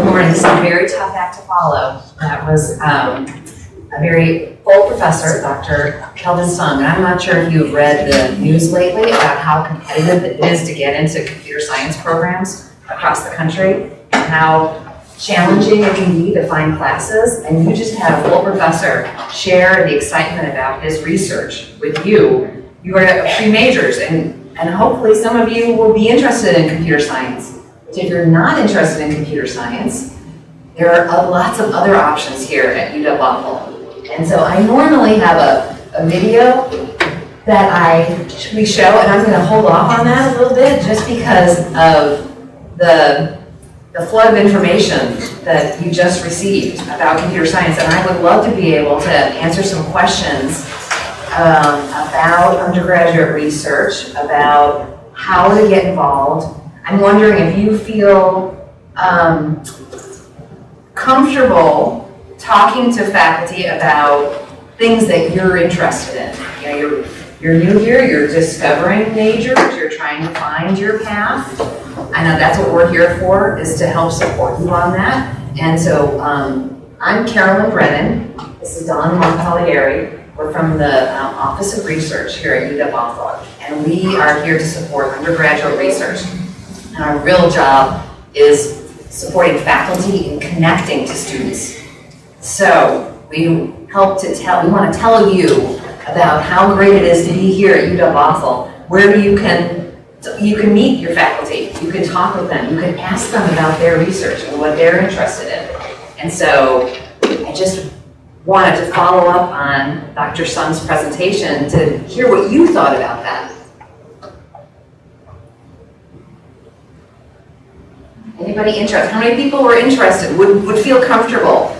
morning. This is a very tough act to follow. That was a very old professor, Dr. Kelvin Sung, and I'm not sure if you've read the news lately about how competitive it is to get into computer science programs across the country, and how challenging it can be to find classes. And you just had a full professor share the excitement about his research with you. You are pre-majors, and hopefully some of you will be interested in computer science. But if you're not interested in computer science, there are lots of other options here at UW-Bothell. And so I normally have a video that we show, and I'm going to hold off on that a little bit just because of the flood of information that you just received about computer science. And I would love to be able to answer some questions about undergraduate research, about how to get involved. I'm wondering if you feel comfortable talking to faculty about things that you're interested in. You know, you're new here, you're discovering majors, you're trying to find your path. I know that's what we're here for, is to help support you on that. And so I'm Carolyn Brennan. This is Dawn Montpellieri. We're from the Office of Research here at UW-Bothell, and we are here to support undergraduate research. And our real job is supporting faculty and connecting to students. So we want to tell you about how great it is to be here at UW-Bothell, where you can meet your faculty, you can talk with them, you can ask them about their research and what they're interested in. And so I just wanted to follow up on Dr. Sung's presentation to hear what you thought about that. Anybody interested? How many people were interested, would feel comfortable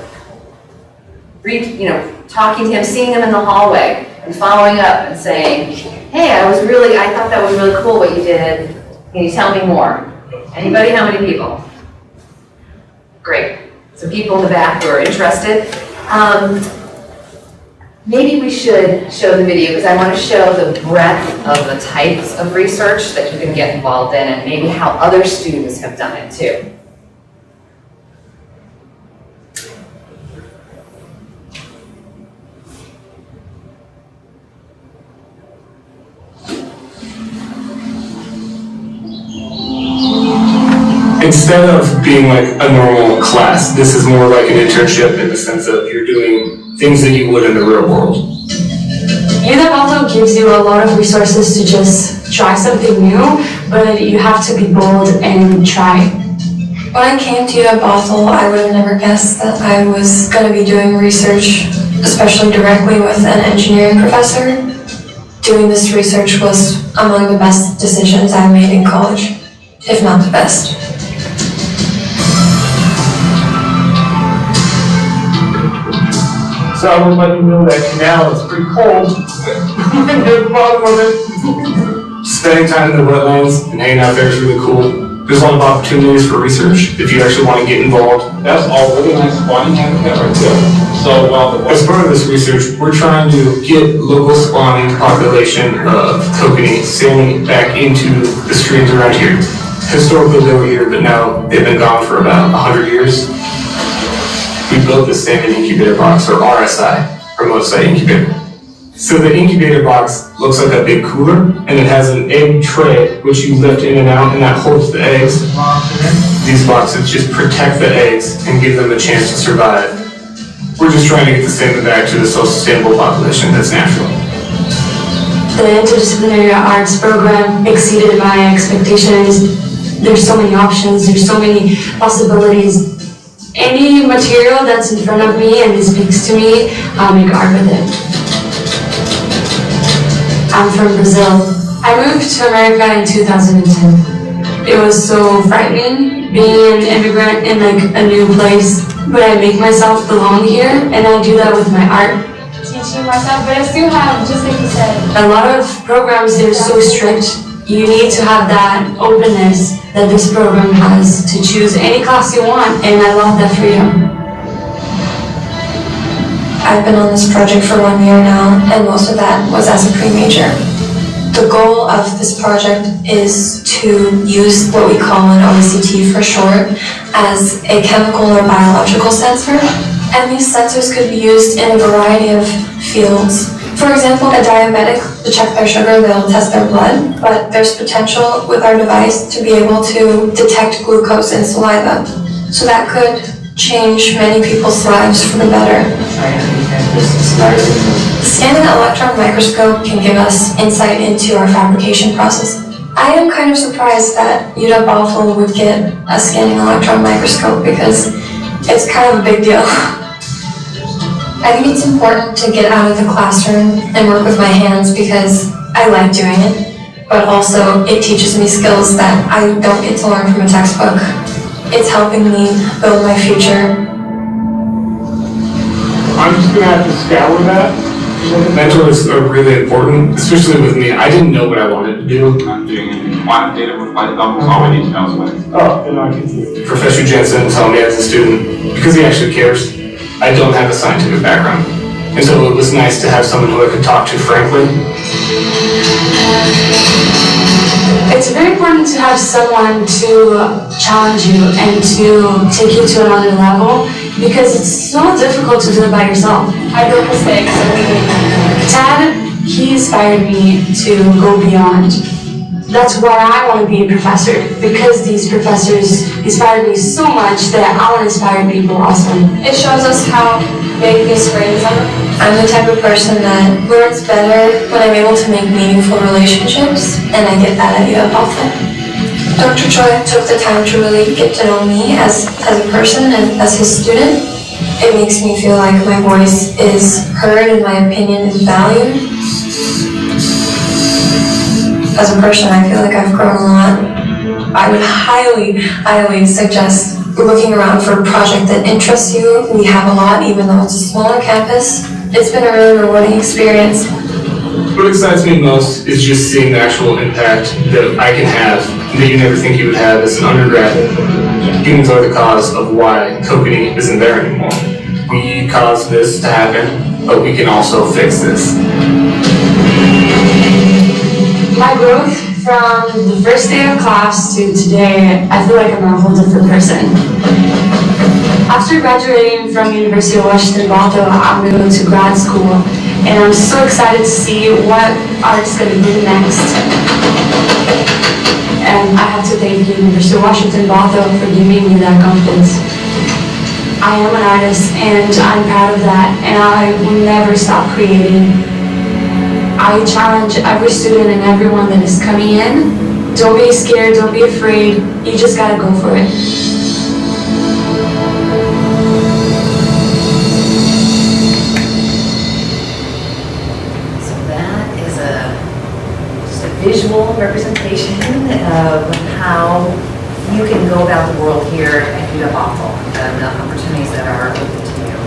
talking to him, seeing him in the hallway, and following up and saying, hey, I thought that was really cool what you did. Can you tell me more? Anybody? How many people? Great. Some people in the back who are interested. Maybe we should show the video, because I want to show the breadth of the types of research that you can get involved in, and maybe how other students have done it too. Instead of being like a normal class, this is more like an internship in the sense of you're doing things that you would in the real world. UW-Bothell gives you a lot of resources to just try something new, but you have to be bold and try. When I came to UW-Bothell, I would have never guessed that I was going to be doing research, especially directly with an engineering professor. Doing this research was among the best decisions I made in college, if not the best. So I would let you know that canal is pretty cold. At the bottom of it. Spending time in the wetlands and hanging out there is really cool. There's a lot of opportunities for research if you actually want to get involved. That's all really nice spawning habitat right there. So as part of this research, we're trying to get local spawning population of kokanee sailing back into the streams around here. Historically they were here, but now they've been gone for about 100 years. We built this salmon incubator box, or RSI, remote site incubator. So the incubator box looks like a big cooler, and it has an egg tray which you lift in and out, and that holds the eggs. These boxes just protect the eggs and give them a chance to survive. We're just trying to get the salmon back to the self-sustainable population that's natural. The interdisciplinary arts program exceeded my expectations. There's so many options, there's so many possibilities. Any material that's in front of me and it speaks to me, I'll make art with it. I'm from Brazil. I moved to America in 2010. It was so frightening being an immigrant in like a new place, but I make myself belong here, and I do that with my art. Teaching myself, but I still have, just like you said. A lot of programs, they're so strict. You need to have that openness that this program has to choose any class you want, and I love that freedom. I've been on this project for 1 year now, and most of that was as a pre-major. The goal of this project is to use what we call an OCT for short as a chemical or biological sensor. And these sensors could be used in a variety of fields. For example, a diabetic, to check their sugar, they'll test their blood, but there's potential with our device to be able to detect glucose in saliva. So that could change many people's lives for the better. The scanning electron microscope can give us insight into our fabrication process. I am kind of surprised that UW-Bothell would get a scanning electron microscope because it's kind of a big deal. I think it's important to get out of the classroom and work with my hands because I like doing it, but also it teaches me skills that I don't get to learn from a textbook. It's helping me build my future. I'm just gonna have to scour that. Mentors are really important, especially with me. I didn't know what I wanted to do. I'm doing quantitative with light bubbles, all I need to know is what. Oh, and I can see it. Professor Jensen told me as a student, because he actually cares, I don't have a scientific background. And so it was nice to have someone who I could talk to frankly. It's very important to have someone to challenge you and to take you to another level because it's so difficult to do it by yourself. I broke mistakes. Tad, he inspired me to go beyond. That's why I want to be a professor, because these professors inspired me so much that I want to inspire people also. It shows us how big these brains are. I'm the type of person that learns better when I'm able to make meaningful relationships, and I get that at UW-Bothell. Dr. Choi took the time to really get to know me as a person and as his student. It makes me feel like my voice is heard and my opinion is valued. As a person, I feel like I've grown a lot. I would highly suggest looking around for a project that interests you. We have a lot, even though it's a smaller campus. It's been a really rewarding experience. What excites me most is just seeing the actual impact that I can have that you never think you would have as an undergrad. Humans are the cause of why Kokanee isn't there anymore. We caused this to happen, but we can also fix this. My growth from the first day of class to today, I feel like I'm a whole different person. After graduating from University of Washington Bothell, I'm going to go to grad school, and I'm so excited to see what art's going to do next. And I have to thank University of Washington Bothell for giving me that confidence. I am an artist, and I'm proud of that, and I will never stop creating. I challenge every student and everyone that is coming in, don't be scared, don't be afraid, you just gotta go for it. So that is just a visual representation of how you can go about the world here at UW-Bothell and the opportunities that are open to you.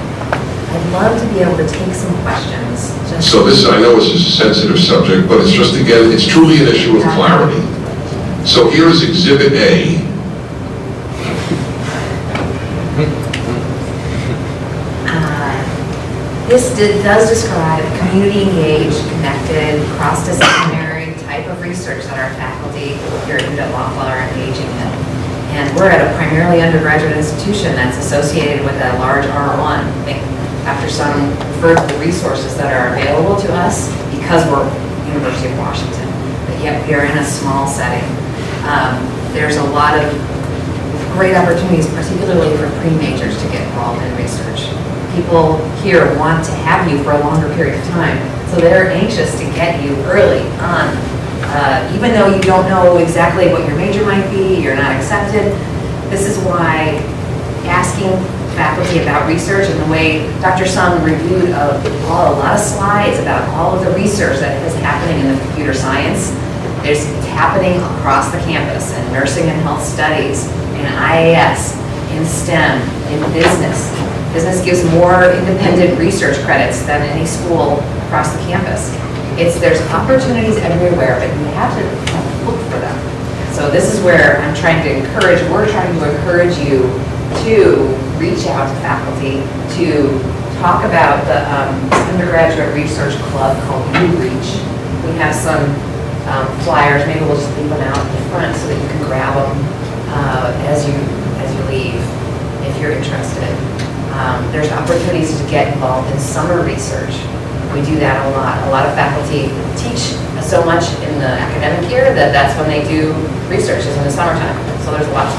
I'd love to be able to take some questions. So this, I know this is a sensitive subject, but it's just, again, it's truly an issue of clarity. So here is Exhibit A. This does describe community engaged, connected, cross-disciplinary type of research that our faculty here at UW-Bothell are engaging in. And we're at a primarily undergraduate institution that's associated with a large R1. I think Dr. Sun referred to the resources that are available to us because we're University of Washington, but yet we are in a small setting. There's a lot of great opportunities, particularly for pre-majors, to get involved in research. People here want to have you for a longer period of time, so they're anxious to get you early on. Even though you don't know exactly what your major might be, you're not accepted, this is why asking faculty about research and the way Dr. Sung reviewed a lot of slides about all of the research that is happening in the computer science. It's happening across the campus in nursing and health studies, in IAS, in STEM, in business. Business gives more independent research credits than any school across the campus. There's opportunities everywhere, but you have to look for them. So this is where we're trying to encourage you to reach out to faculty, to talk about the undergraduate research club called UReach. We have some flyers. Maybe we'll just leave them out in front so that you can grab them as you leave if you're interested. There's opportunities to get involved in summer research. We do that a lot. A lot of faculty teach so much in the academic year that that's when they do research, is in the summertime. So there's lots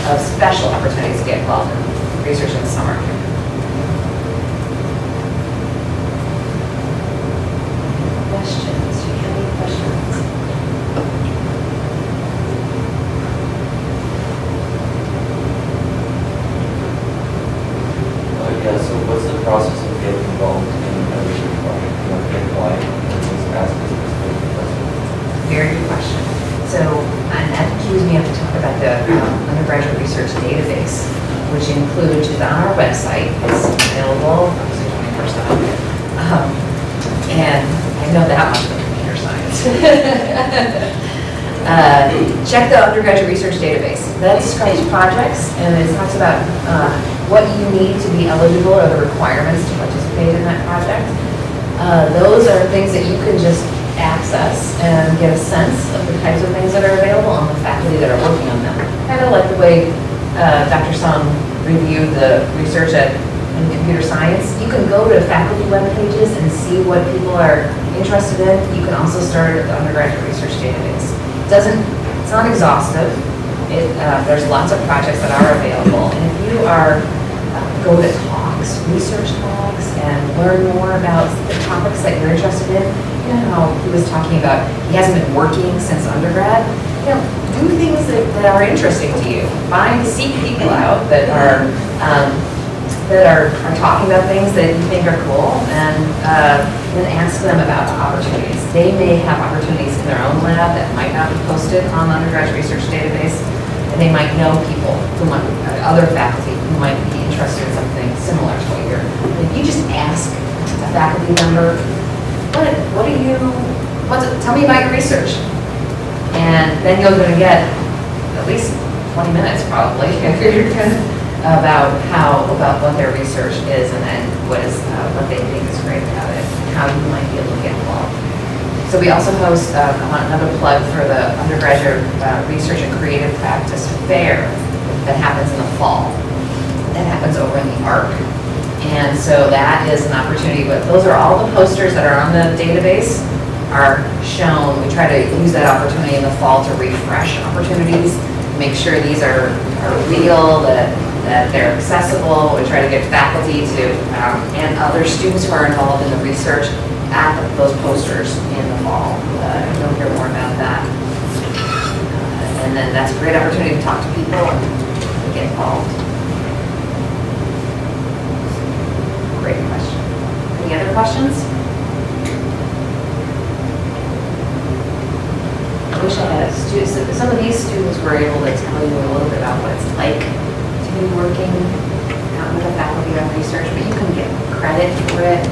of special opportunities to get involved in research in the summer. Questions? Do you have any questions? Yeah, so what's the process of getting involved in a research project? You know, get apply and just ask this question. Very good question. So, and that cues me up to talk about the undergraduate research database, which includes, is on our website. It's available, obviously 24/7. And I know that much about computer science. Check the undergraduate research database. That describes projects, and it talks about what you need to be eligible or the requirements to participate in that project. Those are things that you can just access and get a sense of the types of things that are available on the faculty that are working on them. Kind of like the way Dr. Sung reviewed the research in computer science. You can go to faculty web pages and see what people are interested in. You can also start at the undergraduate research database. It's not exhaustive. There's lots of projects that are available. And if you go to talks, research talks, and learn more about the topics that you're interested in, you know how he was talking about, he hasn't been working since undergrad. You know, do things that are interesting to you. Seek people out that are talking about things that you think are cool, and then ask them about opportunities. They may have opportunities in their own lab that might not be posted on the undergraduate research database, and they might know people other faculty who might be interested in something similar to what you're. If you just ask a faculty member, tell me about your research, and then you're going to get at least 20 minutes probably about what their research is, and then what they think is great about it, and how you might be able to get involved. So we also host another plug for the undergraduate research and creative practice fair that happens in the fall. That happens over in the ARC. And so that is an opportunity, but those are all the posters that are on the database are shown. We try to use that opportunity in the fall to refresh opportunities, make sure these are real, that they're accessible. We try to get faculty to, and other students who are involved in the research at those posters in the fall. You'll hear more about that. And then that's a great opportunity to talk to people and get involved. Great question. Any other questions? I wish I had a student. Some of these students were able to tell you a little bit about what it's like to be working out with a faculty on research, but you can get credit for it.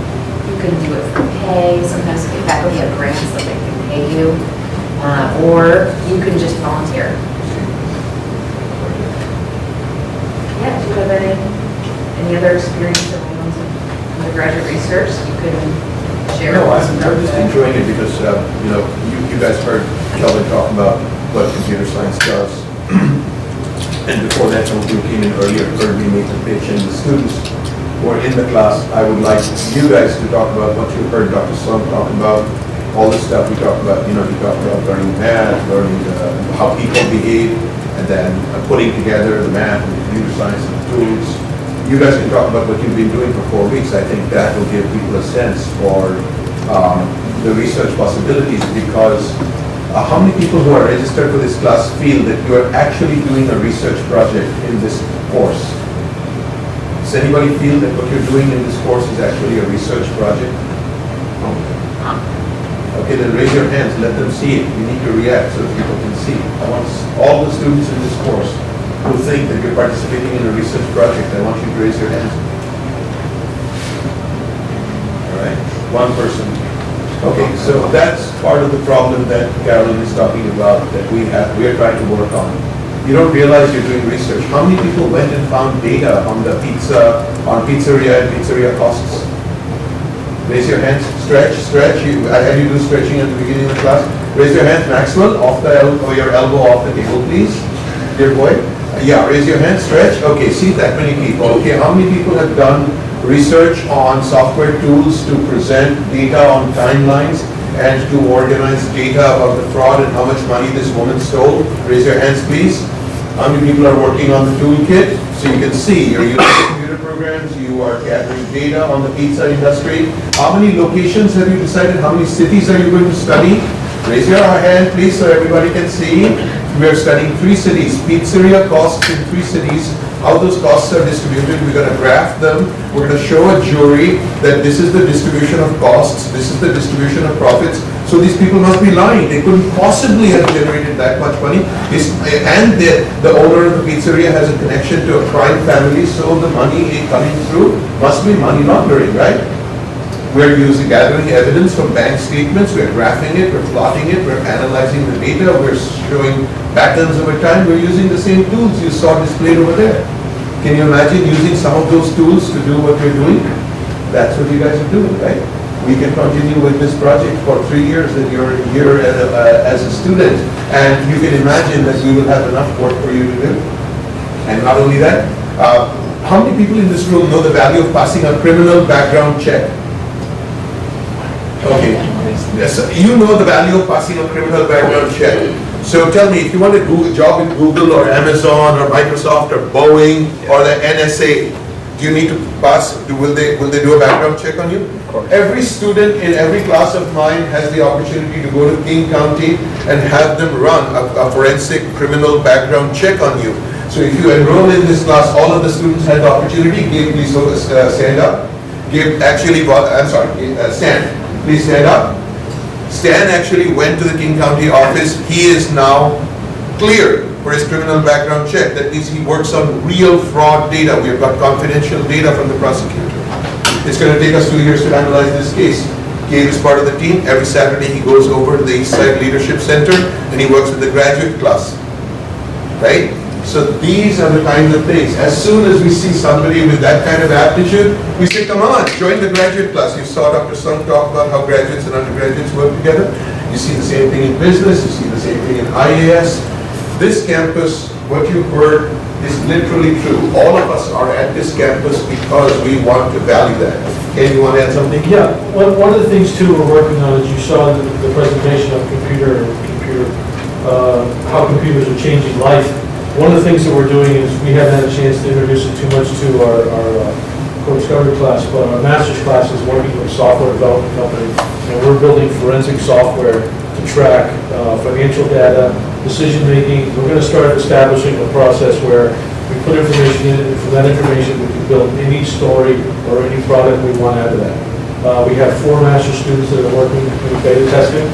You can do it for pay. Sometimes the faculty have grants that they can pay you, or you can just volunteer. Yeah, do you have any other experience around undergraduate research you could share? No, I'm just enjoying it because, you guys heard Kelvin talk about what computer science does. And before that, when you came in earlier, heard me make the pitch, and the students who are in the class, I would like you guys to talk about what you heard Dr. Sung talk about, all the stuff we talked about. You talked about learning math, learning how people behave, and then putting together the math and the computer science and the tools. You guys can talk about what you've been doing for 4 weeks. I think that will give people a sense for the research possibilities, because how many people who are registered for this class feel that you are actually doing a research project in this course? Does anybody feel that what you're doing in this course is actually a research project? Okay, then raise your hands, let them see it. You need to react so that people can see. I want all the students in this course who think that you're participating in a research project, I want you to raise your hands. All right, one person. Okay, so that's part of the problem that Carolyn is talking about, that we are trying to work on. You don't realize you're doing research. How many people went and found data on the pizzeria and pizzeria costs? Raise your hands, stretch. I had you do stretching at the beginning of the class. Raise your hands, Maxwell, off the elbow, your elbow off the table, please. Dear boy. Yeah, raise your hand, stretch. Okay, see that many people. Okay, how many people have done research on software tools to present data on timelines and to organize data about the fraud and how much money this woman stole? Raise your hands, please. How many people are working on the toolkit? So you can see you're using computer programs, you are gathering data on the pizza industry. How many locations have you decided? How many cities are you going to study? Raise your hand, please, so everybody can see. We are studying 3 cities. Pizzeria costs in 3 cities. How those costs are distributed, we're going to graph them. We're going to show a jury that this is the distribution of costs, this is the distribution of profits. So these people must be lying. They couldn't possibly have generated that much money. And the owner of the pizzeria has a connection to a crime family, so the money coming through must be money laundering, right? We're gathering evidence from bank statements, we're graphing it, we're plotting it, we're analyzing the data, we're showing patterns over time, we're using the same tools you saw displayed over there. Can you imagine using some of those tools to do what we're doing? That's what you guys are doing, right? We can continue with this project for 3 years that you're here as a student, and you can imagine that we will have enough work for you to do. And not only that, how many people in this room know the value of passing a criminal background check? Okay, yes, you know the value of passing a criminal background check. So tell me, if you want to do a job in Google or Amazon or Microsoft or Boeing or the NSA, do you need to pass? Will they do a background check on you? Every student in every class of mine has the opportunity to go to King County and have them run a forensic criminal background check on you. So if you enroll in this class, all of the students had the opportunity. Gabe, please stand up. Gabe actually, stand. Please stand up. Stan actually went to the King County office. He is now cleared for his criminal background check. That means he works on real fraud data. We have got confidential data from the prosecutor. It's going to take us 2 years to analyze this case. Gabe is part of the team. Every Saturday he goes over to the Eastside Leadership Center and he works with the graduate class. Right? So these are the kinds of things. As soon as we see somebody with that kind of aptitude, we say, come on, join the graduate class. You saw Dr. Sung talk about how graduates and undergraduates work together. You see the same thing in business. You see the same thing in IAS. This campus, what you heard, is literally true. All of us are at this campus because we want to value that. Ken, you want to add something? Yeah, one of the things too we're working on is you saw the presentation of how computers are changing life. One of the things that we're doing is we haven't had a chance to introduce it too much to our core discovery class, but our master's class is working with a software development company, and we're building forensic software to track financial data, decision making. We're going to start establishing a process where we put information in, and from that information we can build any story or any product we want out of that. We have 4 master students that are working in beta testing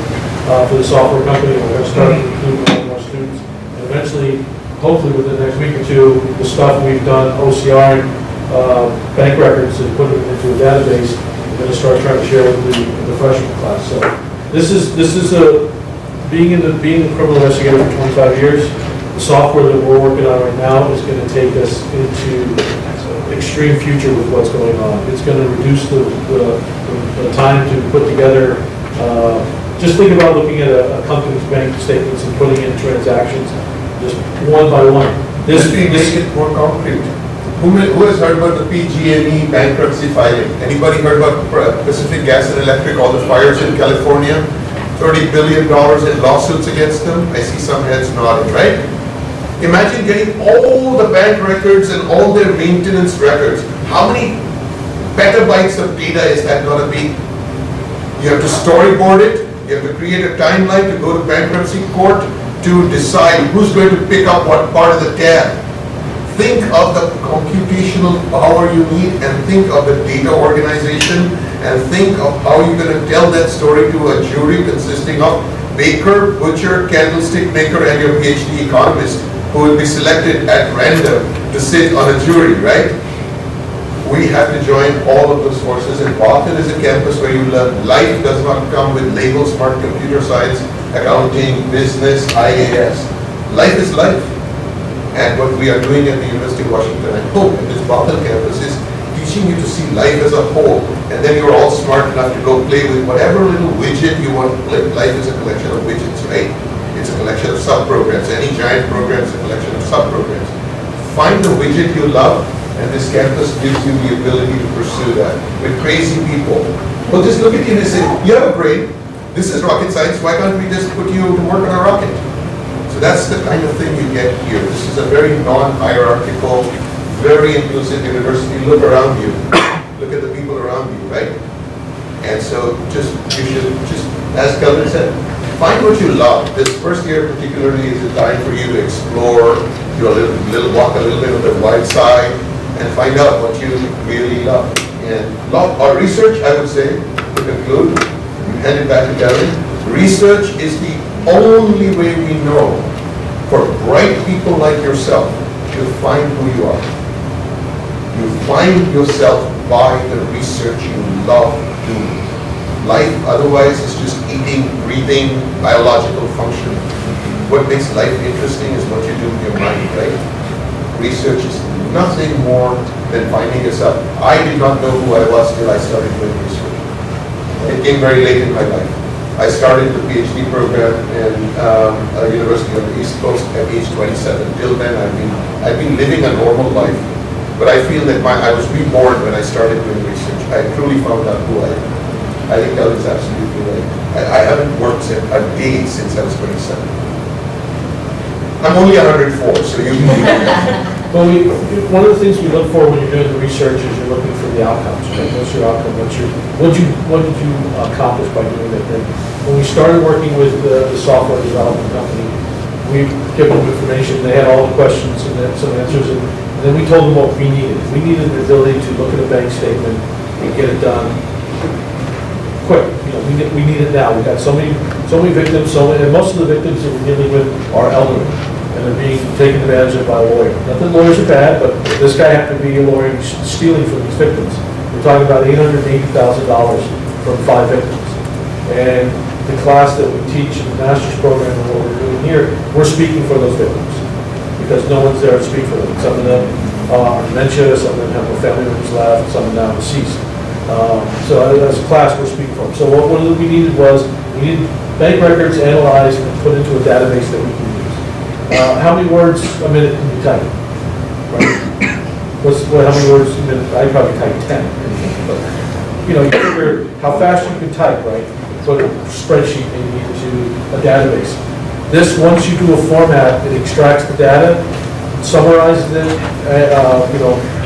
for the software company, and we're going to start recruiting more and more students. And eventually, hopefully within the next week or two, the stuff we've done, OCR, bank records, and put them into a database, we're going to start trying to share with the freshman class. So this is being a criminal investigator for 25 years. The software that we're working on right now is going to take us into extreme future with what's going on. It's going to reduce the time to put together. Just think about looking at a company's bank statements and putting in transactions just one by one. This make it more concrete. Who has heard about the PG&E bankruptcy filing? Anybody heard about Pacific Gas and Electric, all the fires in California? $30 billion in lawsuits against them? I see some heads nodding, right? Imagine getting all the bank records and all their maintenance records. How many petabytes of data is that going to be? You have to storyboard it. You have to create a timeline to go to bankruptcy court to decide who's going to pick up what part of the tab. Think of the computational power you need, and think of the data organization, and think of how you're going to tell that story to a jury consisting of baker, butcher, candlestick maker, and your PhD economist who will be selected at random to sit on a jury, right? We have to join all of those forces, and Boston is a campus where you learn life does not come with labels, smart computer science, accounting, business, IAS. Life is life. And what we are doing at the University of Washington, I hope, at this Boston campus is teaching teaching you to see life as a whole, and then you're all smart enough to go play with whatever little widget you want to play. Life is a collection of widgets, right? It's a collection of sub-programs. Any giant program is a collection of sub-programs. Find the widget you love, and this campus gives you the ability to pursue that. With crazy people, well, just look at you and say, you have a brain, this is rocket science, why can't we just put you to work on a rocket? So that's the kind of thing you get here. This is a very non-hierarchical, very inclusive university. Look around you. Look at the people around you, right? And so you should just, as Kelvin said, find what you love. This first year particularly is a time for you to explore, do a walk a little bit on the wild side, and find out what you really love. And our research, I would say, to conclude, we hand it back to Kelvin. Research is the only way we know for bright people like yourself to find who you are. You find yourself by the research you love doing. Life otherwise is just eating, breathing, biological function. What makes life interesting is what you do with your mind, right? Research is nothing more than finding yourself. I did not know who I was till I started doing research. It came very late in my life. I started the PhD program in a university on the East Coast at age 27. Till then, I've been living a normal life, but I feel that I was reborn when I started doing research. I truly found out who I am. I think that was absolutely right. I haven't worked a day since I was 27. I'm only 104, so you can do Well, one of the things we look for when you're doing the research is you're looking for the outcomes. Right? What's your outcome? What did you accomplish by doing that thing? When we started working with the software development company, we gave them information. They had all the questions and then some answers, and then we told them what we needed. We needed the ability to look at a bank statement and get it done quick. We need it now. We've got so many victims, and most of the victims that we're dealing with are elderly. And they're being taken advantage of by a lawyer. Not that lawyers are bad, but this guy happened to be a lawyer stealing from these victims. We're talking about $880,000 from 5 victims. And the class that we teach in the master's program and what we're doing here, we're speaking for those victims. Because no one's there to speak for them. Some of them are dementia, some of them have no family members left, some of them now deceased. So as a class, we're speaking for them. So what we needed was, we needed bank records analyzed and put into a database that we can use. How many words a minute can you type? Right? How many words a minute? I probably type 10. But, you figure how fast you can type, right? Put a spreadsheet maybe into a database. This, once you do a format, it extracts the data, summarizes it,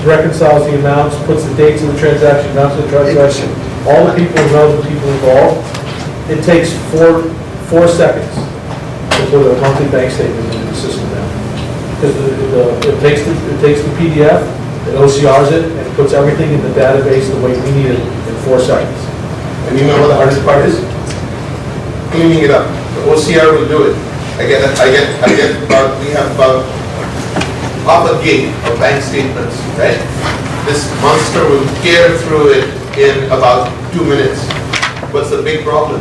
reconciles the amounts, puts the dates of the transaction, amounts of the transaction, all the people and relevant people involved. It takes four seconds to put a monthly bank statement into the system now. Because it takes the PDF, it OCRs it, and it puts everything in the database the way we need it in 4 seconds. And you know what the hardest part is? Cleaning it up. The OCR will do it. We have about half a gig of bank statements, right? This monster will tear through it in about 2 minutes. What's the big problem?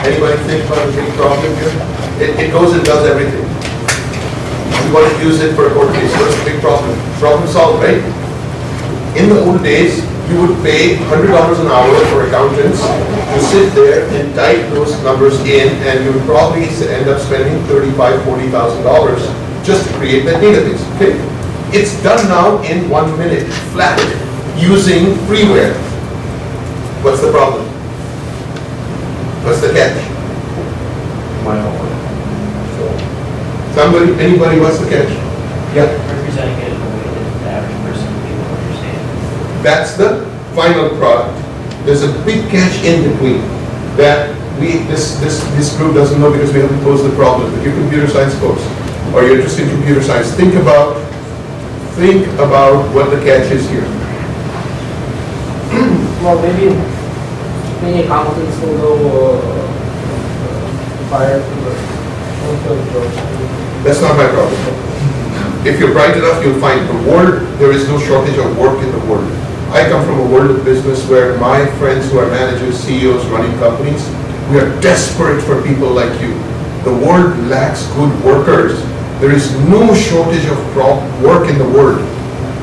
Anybody think about the big problem here? It goes and does everything. You want to use it for a court case. What's the big problem? Problem solved, right? In the old days, you would pay $100 an hour for accountants to sit there and type those numbers in, and you would probably end up spending $35,000, $40,000 just to create that database. Okay? It's done now in 1 minute, flat, using freeware. What's the problem? What's the catch? My own. Anybody wants the catch? Yeah. Representing it in a way that the average person will understand. That's the final product. There's a big catch in between that this group doesn't know because we haven't posed the problem. But you computer science folks, or you're interested in computer science, think about what the catch is here. Well, maybe many accountants will go fire to the That's not my problem. If you're bright enough, you'll find the world. There is no shortage of work in the world. I come from a world of business where my friends who are managers, CEOs, running companies, we are desperate for people like you. The world lacks good workers. There is no shortage of work in the world.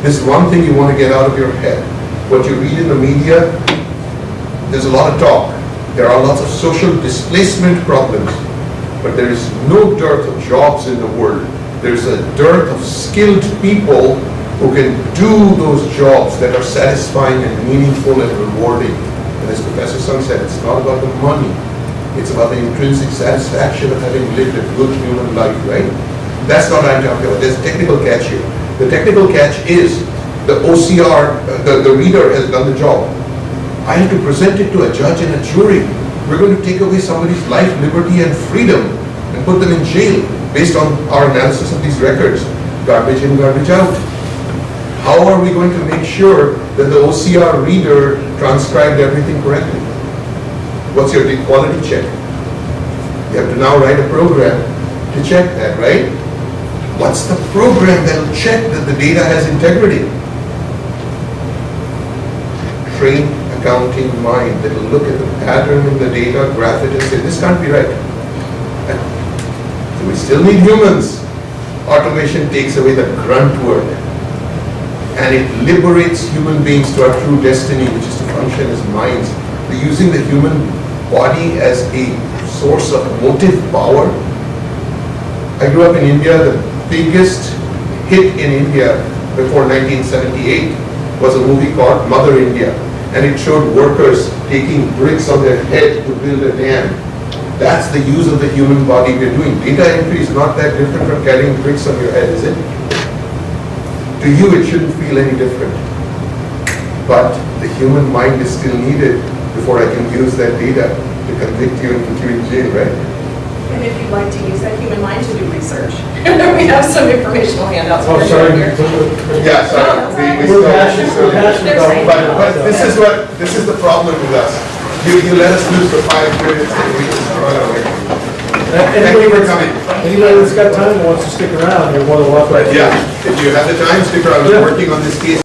This is one thing you want to get out of your head. What you read in the media, there's a lot of talk. There are lots of social displacement problems, but there is no dearth of jobs in the world. There's a dearth of skilled people who can do those jobs that are satisfying and meaningful and rewarding. And as Professor Sung said, it's not about the money. It's about the intrinsic satisfaction of having lived a good human life, right? That's not what I'm talking about. There's a technical catch here. The technical catch is the OCR, the reader has done the job. I have to present it to a judge and a jury. We're going to take away somebody's life, liberty, and freedom and put them in jail based on our analysis of these records. Garbage in, garbage out. How are we going to make sure that the OCR reader transcribed everything correctly? What's your quality check? You have to now write a program to check that, right? What's the program that will check that the data has integrity? Trained accounting mind that will look at the pattern in the data, graph it, and say, this can't be right. So we still need humans. Automation takes away the grunt work, and it liberates human beings to our true destiny, which is to function as minds. We're using the human body as a source of motive power. I grew up in India. The biggest hit in India before 1978 was a movie called Mother India, and it showed workers taking bricks on their head to build a dam. That's the use of the human body we're doing. Data entry is not that different from carrying bricks on your head, is it? To you, it shouldn't feel any different. But the human mind is still needed before I can use that data to convict you and put you in jail, right? And if you'd like to use that human mind to do research, we have some informational handouts Oh, for you sorry. here. Yeah, sorry. We're passionate about But this is the problem with us. You let us lose for 5 minutes and we just run away. Thank you for coming. Anybody that's got time and wants to stick around, you're more than welcome. Yeah, if you have the time, stick around. We're working on this case.